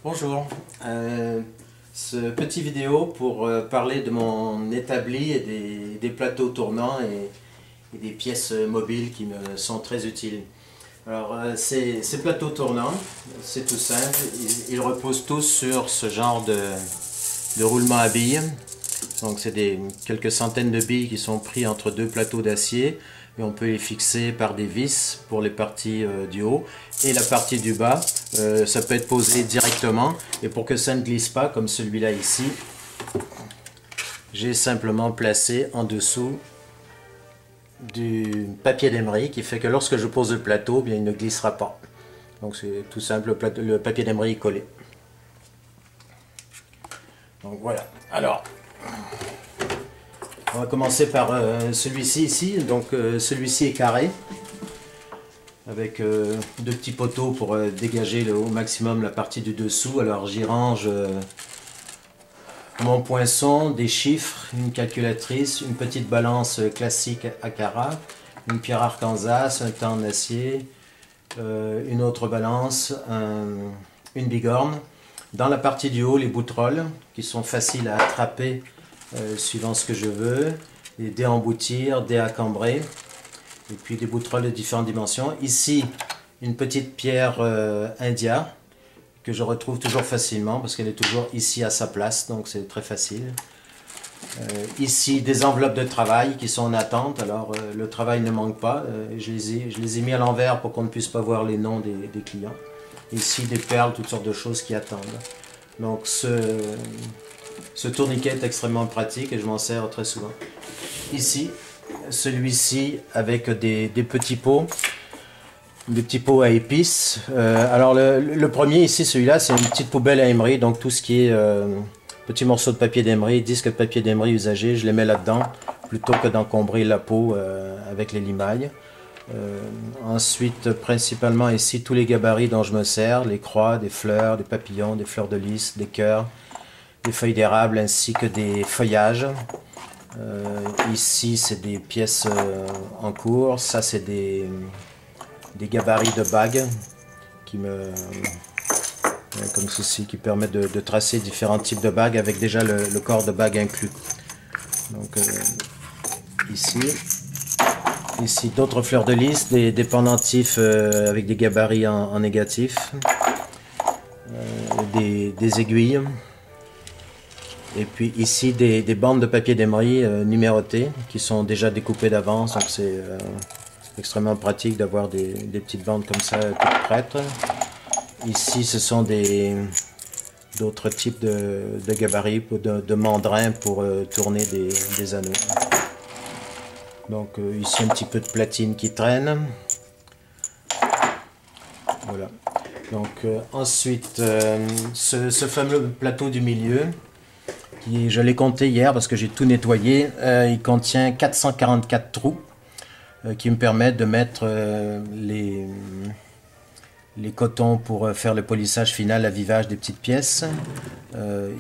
Bonjour, ce petit vidéo pour parler de mon établi et des plateaux tournants et des pièces mobiles qui me sont très utiles. Alors ces plateaux tournants, c'est tout simple, ils reposent tous sur ce genre de roulement à billes. Donc c'est quelques centaines de billes qui sont pris entre deux plateaux d'acier et on peut les fixer par des vis pour les parties du haut et la partie du bas. Ça peut être posé directement et pour que ça ne glisse pas comme celui-là ici, j'ai simplement placé en dessous du papier d'émery qui fait que lorsque je pose le plateau, bien, il ne glissera pas. Donc c'est tout simple, le papier d'émery est collé. Donc voilà. Alors, on va commencer par celui-ci ici. Donc celui-ci est carré avec deux petits poteaux pour dégager au maximum la partie du dessous. Alors j'y range mon poinçon, des chiffres, une calculatrice, une petite balance classique Acara, une pierre Arkansas, un temps en acier, une autre balance, une bigorne. Dans la partie du haut, les boutrolles qui sont faciles à attraper suivant ce que je veux, les dés à emboutir, dés à cambrer, et puis des boutrolles de différentes dimensions. Ici, une petite pierre India que je retrouve toujours facilement parce qu'elle est toujours ici à sa place, donc c'est très facile. Ici, des enveloppes de travail qui sont en attente, alors le travail ne manque pas, je les ai mis à l'envers pour qu'on ne puisse pas voir les noms des clients. Ici, des perles, toutes sortes de choses qui attendent. Donc ce tourniquet est extrêmement pratique et je m'en sers très souvent. Ici, celui-ci avec des petits pots, des petits pots à épices. Alors le premier ici, celui-là, c'est une petite poubelle à émery, donc tout ce qui est petits morceaux de papier d'émery, disques de papier d'émery usagés, je les mets là-dedans plutôt que d'encombrer la peau avec les limailles. Ensuite, principalement ici, tous les gabarits dont je me sers, les croix, des fleurs, des papillons, des fleurs de lys, des cœurs, des feuilles d'érable ainsi que des feuillages. Ici, c'est des pièces en cours. Ça, c'est des gabarits de bagues comme ceci, qui permettent de tracer différents types de bagues avec déjà le corps de bague inclus. Donc, ici, d'autres fleurs de lys, des pendentifs avec des gabarits en négatif, des aiguilles. Et puis ici, des bandes de papier d'émery numérotées qui sont déjà découpées d'avance. Donc c'est extrêmement pratique d'avoir des petites bandes comme ça toutes prêtes. Ici, ce sont d'autres types de gabarits, de mandrins pour tourner des anneaux. Donc ici, un petit peu de platine qui traîne. Voilà. Donc ensuite, ce fameux plateau du milieu, je l'ai compté hier parce que j'ai tout nettoyé, il contient 444 trous qui me permettent de mettre les cotons pour faire le polissage final, l'avivage des petites pièces.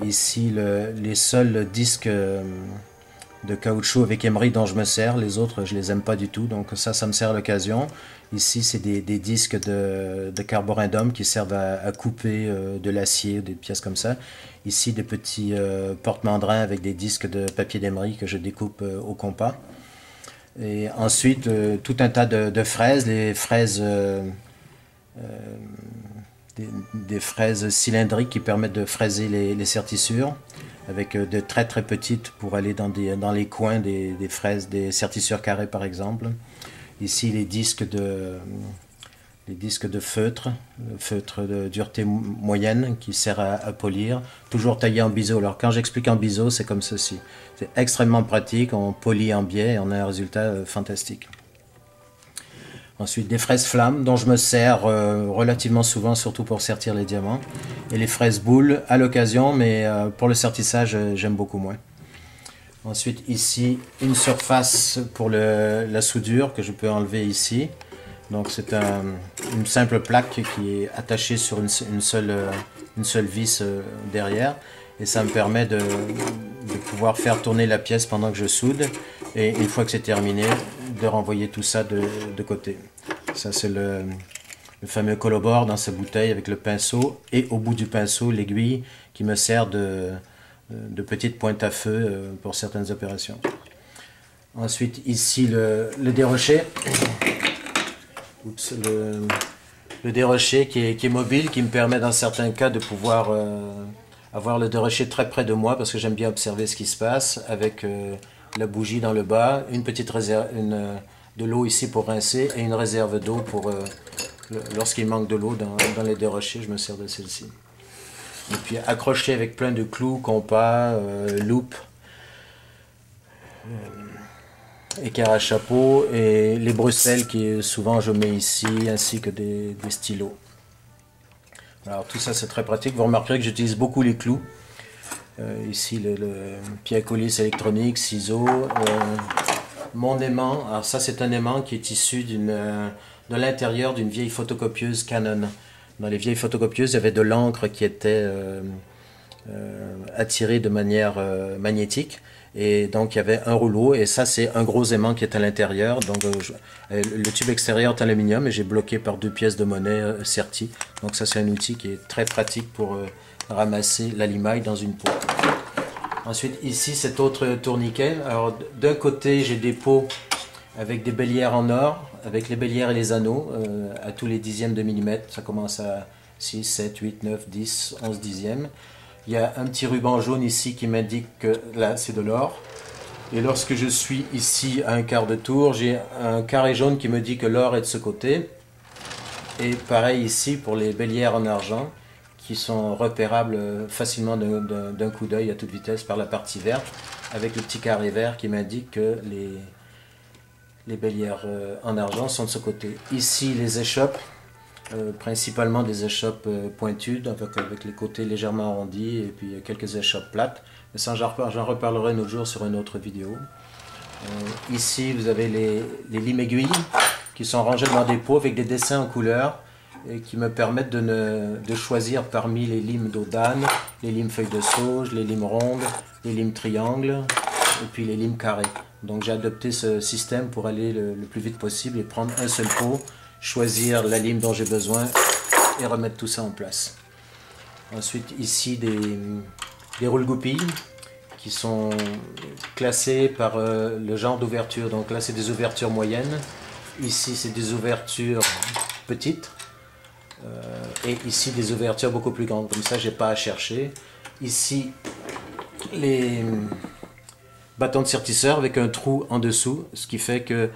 Ici, les seuls disques de caoutchouc avec émery dont je me sers, les autres je les aime pas du tout, donc ça me sert à l'occasion. Ici, c'est des disques de carborundum qui servent à couper de l'acier, des pièces comme ça. Ici, des petits porte-mandrins avec des disques de papier d'émery que je découpe au compas. Et ensuite, tout un tas de fraises, les fraises, des fraises cylindriques qui permettent de fraiser les sertissures, avec de très très petites pour aller dans les coins des fraises, des sertissures carrées par exemple. Ici, les disques de feutre de dureté moyenne qui sert à polir, toujours taillé en biseau. Alors quand j'explique en biseau, c'est comme ceci. C'est extrêmement pratique, on polit en biais et on a un résultat fantastique. Ensuite, des fraises flammes dont je me sers relativement souvent, surtout pour sertir les diamants. Et les fraises boules à l'occasion, mais pour le sertissage, j'aime beaucoup moins. Ensuite, ici, une surface pour la soudure que je peux enlever ici. Donc c'est une simple plaque qui est attachée sur une seule vis derrière. Et ça me permet de pouvoir faire tourner la pièce pendant que je soude. Et une fois que c'est terminé, de renvoyer tout ça de côté. Ça c'est le fameux collabore dans sa bouteille avec le pinceau et au bout du pinceau l'aiguille qui me sert de petite pointe à feu pour certaines opérations. Ensuite ici le dérocher. Oups, le dérocher qui est mobile, qui me permet dans certains cas de pouvoir avoir le dérocher très près de moi parce que j'aime bien observer ce qui se passe avec la bougie dans le bas, une petite réserve, de l'eau ici pour rincer et une réserve d'eau pour lorsqu'il manque de l'eau dans les dérochers, je me sers de celle-ci. Et puis accroché avec plein de clous, compas, loupe, équerre à chapeau et les Bruxelles qui souvent je mets ici ainsi que des stylos. Alors tout ça c'est très pratique, vous remarquerez que j'utilise beaucoup les clous. Ici le pied à colis électronique, ciseaux, mon aimant. Alors ça c'est un aimant qui est issu de l'intérieur d'une vieille photocopieuse Canon. Dans les vieilles photocopieuses il y avait de l'encre qui était attirée de manière magnétique. Et donc il y avait un rouleau et ça c'est un gros aimant qui est à l'intérieur. Donc le tube extérieur est aluminium et j'ai bloqué par 2 pièces de monnaie serties. Donc ça c'est un outil qui est très pratique pour ramasser la limaille dans une peau. Ensuite ici cet autre tourniquet. Alors d'un côté j'ai des pots avec des bélières en or, avec les bélières et les anneaux à tous les dixièmes de millimètre. Ça commence à 6, 7, 8, 9, 10, 11 dixièmes. Il y a un petit ruban jaune ici qui m'indique que là c'est de l'or. Et lorsque je suis ici à un quart de tour, j'ai un carré jaune qui me dit que l'or est de ce côté. Et pareil ici pour les bélières en argent qui sont repérables facilement d'un coup d'œil à toute vitesse par la partie verte, avec le petit carré vert qui m'indique que les bélières en argent sont de ce côté. Ici les échoppes. Principalement des échoppes pointues avec les côtés légèrement arrondis et puis quelques échoppes plates, mais ça j'en reparlerai un autre jour sur une autre vidéo. Ici vous avez les limes aiguilles qui sont rangées dans des pots avec des dessins en couleur et qui me permettent de choisir parmi les limes d'eau d'âne, les limes feuilles de sauge, les limes rondes, les limes triangles et puis les limes carrées. Donc j'ai adopté ce système pour aller le plus vite possible et prendre un seul pot, choisir la lime dont j'ai besoin et remettre tout ça en place. Ensuite ici des roules-goupilles qui sont classées par le genre d'ouverture. Donc là c'est des ouvertures moyennes, ici c'est des ouvertures petites et ici des ouvertures beaucoup plus grandes. Comme ça j'ai pas à chercher. Ici les bâtons de sertisseur avec un trou en dessous, ce qui fait que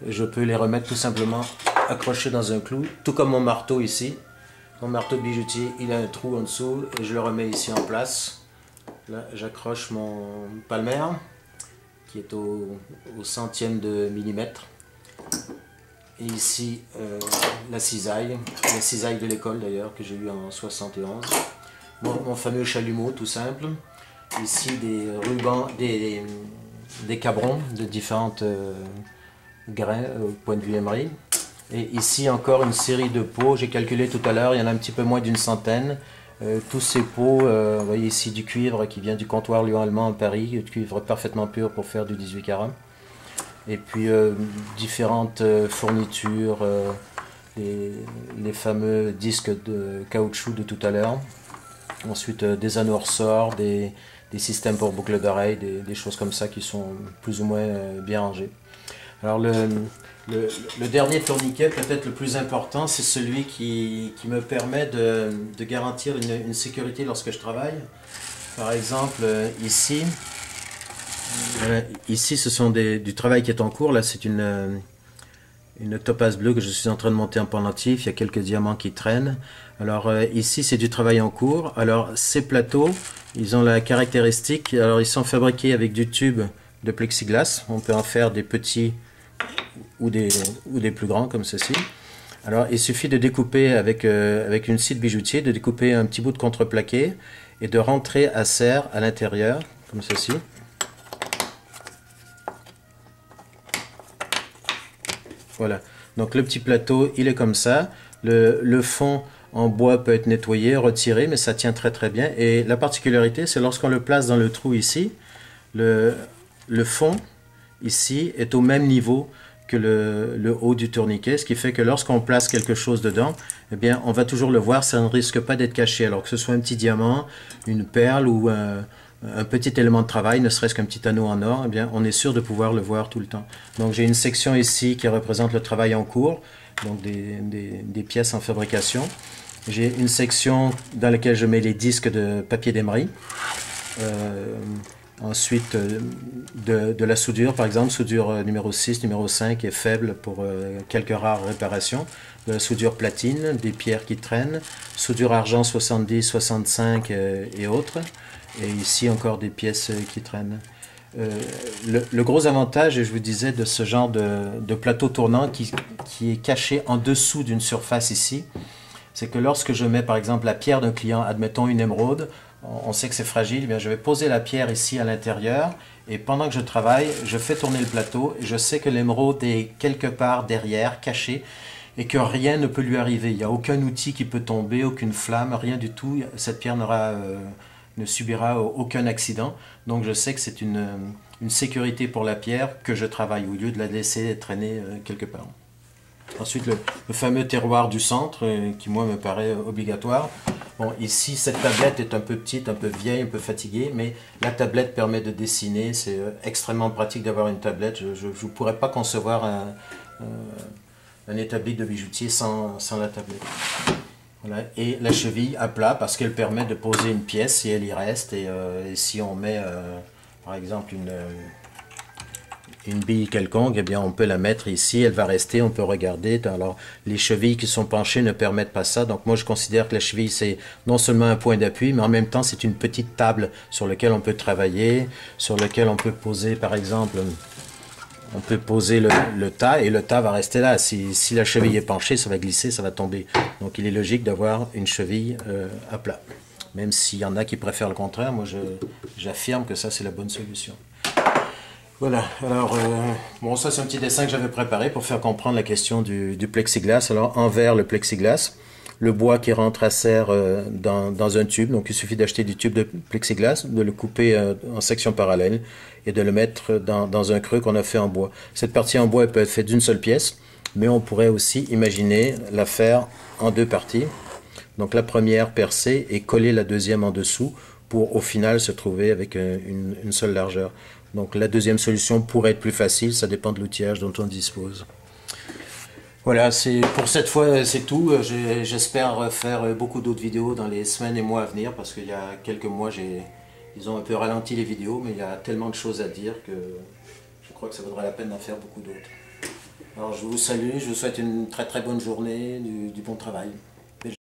je peux les remettre tout simplement accrochés dans un clou, tout comme mon marteau ici. Mon marteau de bijoutier, il a un trou en dessous et je le remets ici en place. Là, j'accroche mon palmer qui est au centième de millimètre. Et ici, la cisaille de l'école d'ailleurs, que j'ai eu en 71. Mon fameux chalumeau tout simple. Ici, des rubans, des cabrons de différentes grains au point de vue emery. Et ici encore une série de pots, j'ai calculé tout à l'heure, il y en a un petit peu moins d'une centaine. Tous ces pots, vous voyez ici du cuivre qui vient du comptoir Lyon-Allemand à Paris, du cuivre parfaitement pur pour faire du 18 carats. Et puis différentes fournitures, les fameux disques de caoutchouc de tout à l'heure. Ensuite des anneaux ressorts, des systèmes pour boucles d'oreilles, des choses comme ça qui sont plus ou moins bien rangées. Alors le dernier tourniquet, peut-être le plus important, c'est celui qui me permet de garantir une sécurité lorsque je travaille. Par exemple, ici ce sont du travail qui est en cours. Là, c'est une topaz bleue que je suis en train de monter en pendentif. Il y a quelques diamants qui traînent. Alors ici, c'est du travail en cours. Alors ces plateaux, ils ont la caractéristique, alors ils sont fabriqués avec du tube de plexiglas. On peut en faire des petits ou des plus grands comme ceci. Alors il suffit de découper avec une scie de bijoutier, de découper un petit bout de contreplaqué et de rentrer à serre à l'intérieur comme ceci. Voilà, donc le petit plateau il est comme ça, le fond en bois peut être nettoyé, retiré, mais ça tient très très bien. Et la particularité, c'est lorsqu'on le place dans le trou ici, le fond ici est au même niveau que le haut du tourniquet, ce qui fait que lorsqu'on place quelque chose dedans, eh bien, on va toujours le voir, ça ne risque pas d'être caché. Alors que ce soit un petit diamant, une perle ou un petit élément de travail, ne serait-ce qu'un petit anneau en or, eh bien, on est sûr de pouvoir le voir tout le temps. Donc j'ai une section ici qui représente le travail en cours, donc des pièces en fabrication. J'ai une section dans laquelle je mets les disques de papier d'émery. Ensuite, de la soudure, par exemple, soudure numéro 6, numéro 5 est faible pour quelques rares réparations. De la soudure platine, des pierres qui traînent, soudure argent 70, 65 et autres. Et ici encore des pièces qui traînent. Le gros avantage, et je vous disais, de ce genre de plateau tournant qui est caché en dessous d'une surface ici, c'est que lorsque je mets par exemple la pierre d'un client, admettons une émeraude, on sait que c'est fragile, eh bien je vais poser la pierre ici à l'intérieur et pendant que je travaille, je fais tourner le plateau et je sais que l'émeraude est quelque part derrière, cachée, et que rien ne peut lui arriver. Il n'y a aucun outil qui peut tomber, aucune flamme, rien du tout. Cette pierre ne subira aucun accident. Donc je sais que c'est une sécurité pour la pierre que je travaille au lieu de la laisser traîner quelque part. Ensuite, le fameux terroir du centre, qui moi me paraît obligatoire. Bon, ici, cette tablette est un peu petite, un peu vieille, un peu fatiguée, mais la tablette permet de dessiner. C'est extrêmement pratique d'avoir une tablette. Je ne pourrais pas concevoir un établi de bijoutier sans la tablette. Voilà. Et la cheville à plat, parce qu'elle permet de poser une pièce et elle y reste. Et si on met, par exemple, une bille quelconque, eh bien on peut la mettre ici, elle va rester, on peut regarder. Alors les chevilles qui sont penchées ne permettent pas ça, donc moi je considère que la cheville c'est non seulement un point d'appui, mais en même temps c'est une petite table sur laquelle on peut travailler, sur laquelle on peut poser par exemple, on peut poser le tas et le tas va rester là. Si la cheville est penchée, ça va glisser, ça va tomber. Donc il est logique d'avoir une cheville à plat. Même s'il y en a qui préfèrent le contraire, moi j'affirme que ça c'est la bonne solution. Voilà, alors, bon, ça c'est un petit dessin que j'avais préparé pour faire comprendre la question du plexiglas. Alors, envers le plexiglas, le bois qui rentre à serre dans un tube, donc il suffit d'acheter du tube de plexiglas, de le couper en sections parallèles et de le mettre dans un creux qu'on a fait en bois. Cette partie en bois elle peut être faite d'une seule pièce, mais on pourrait aussi imaginer la faire en deux parties. Donc la première percée et coller la deuxième en dessous pour au final se trouver avec une seule largeur. Donc la deuxième solution pourrait être plus facile, ça dépend de l'outillage dont on dispose. Voilà, pour cette fois c'est tout. J'espère faire beaucoup d'autres vidéos dans les semaines et mois à venir parce qu'il y a quelques mois ils ont un peu ralenti les vidéos, mais il y a tellement de choses à dire que je crois que ça vaudrait la peine d'en faire beaucoup d'autres. Alors je vous salue, je vous souhaite une très très bonne journée, du bon travail.